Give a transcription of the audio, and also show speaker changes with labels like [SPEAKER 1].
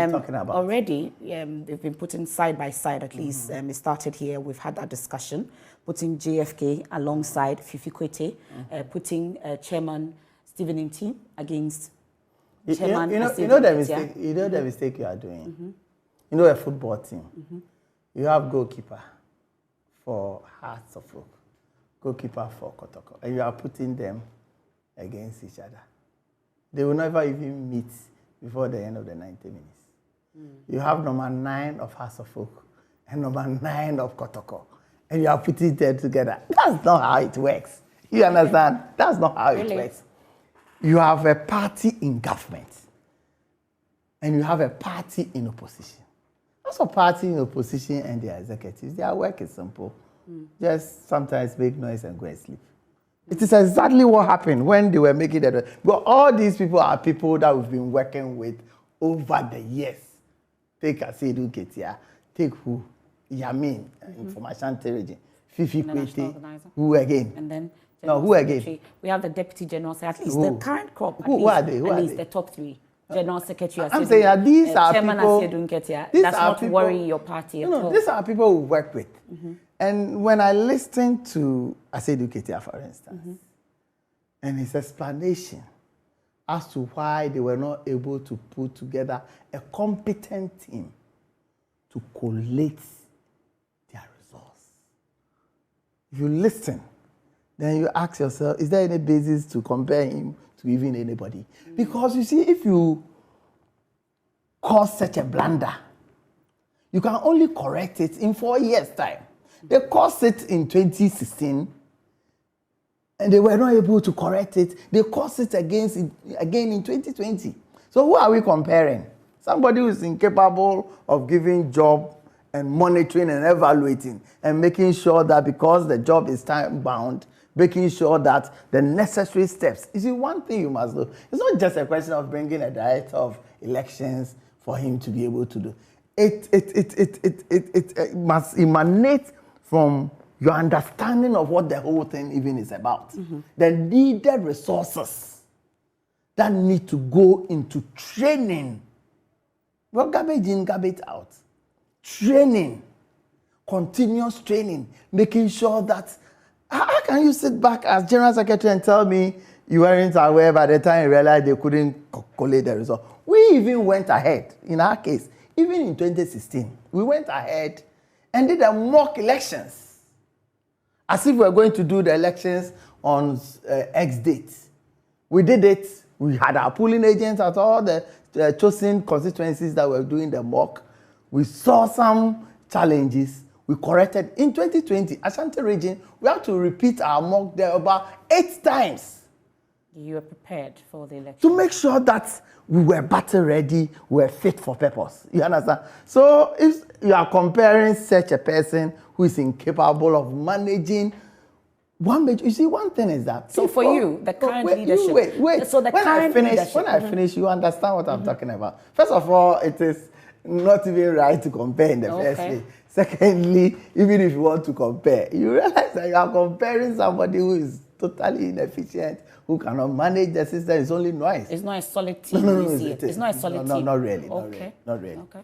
[SPEAKER 1] I'm talking about.
[SPEAKER 2] Already, they've been putting side by side, at least. It started here. We've had that discussion, putting JFK alongside Fifi Kwete, putting Chairman Stephen Ntim against Chairman
[SPEAKER 1] you know the mistake you are doing. You know a football team. You have goalkeeper for Hearts of Oak, goalkeeper for Kotoko, and you are putting them against each other. They will never even meet before the end of the 90 minutes. You have number 9 of Hearts of Oak and number 9 of Kotoko, and you are putting them together. That's not how it works. You understand? That's not how it works. You have a party in government, and you have a party in opposition. That's a party in opposition and their executives. Their work is simple. Just sometimes make noise and go and sleep. It is exactly what happened when they were making that. But all these people are people that we've been working with over the years. Take Asedu Ketia, take who? Yamin, Information Intelligence, Fifi Kwete, who again?
[SPEAKER 2] And then
[SPEAKER 1] who again?
[SPEAKER 2] We have the Deputy General Secretary, at least the current crop.
[SPEAKER 1] Who are they?
[SPEAKER 2] At least the top 3. General Secretary.
[SPEAKER 1] I'm saying these are
[SPEAKER 2] Chairman
[SPEAKER 1] people.
[SPEAKER 2] Does not worry your party at all.
[SPEAKER 1] These are people we work with. And when I listen to Asedu Ketia, for instance, and his explanation as to why they were not able to put together a competent team to collate their resource. If you listen, then you ask yourself, is there any basis to compare him to even anybody? Because you see, if you cause such a blunder, you can only correct it in 4 years' time. They caused it in 2016, and they were not able to correct it. They caused it again in 2020. So who are we comparing? Somebody who is incapable of giving job and monitoring and evaluating and making sure that because the job is time-bound, making sure that the necessary steps. You see, one thing you must know, it's not just a question of bringing a director of elections for him to be able to do. It must emanate from your understanding of what the whole thing even is about. The needed resources that need to go into training. Well, garbage in, garbage out. Training, continuous training, making sure that, how can you sit back as General Secretary and tell me you weren't aware by the time you realized they couldn't collate the result? We even went ahead, in our case, even in 2016, we went ahead and did a mock elections. As if we were going to do the elections on X date. We did it. We had our polling agents at all the chosen constituencies that were doing the mock. We saw some challenges. We corrected. In 2020, Ashanti region, we had to repeat our mock there about 8 times.
[SPEAKER 2] You were prepared for the election.
[SPEAKER 1] To make sure that we were battle ready, we were fit for purpose. You understand? So if you are comparing such a person who is incapable of managing one major, you see, one thing is that.
[SPEAKER 2] So for you, the current leadership.
[SPEAKER 1] Wait.
[SPEAKER 2] So the current leadership.
[SPEAKER 1] When I finish, you understand what I'm talking about. First of all, it is not even right to compare in the first place. Secondly, even if you want to compare, you realize that you are comparing somebody who is totally inefficient, who cannot manage the system. It's only noise.
[SPEAKER 2] It's not a solid team.
[SPEAKER 1] No,
[SPEAKER 2] it's not a solid team.
[SPEAKER 1] No, not really.
[SPEAKER 2] Okay.
[SPEAKER 1] Not really.
[SPEAKER 2] Okay.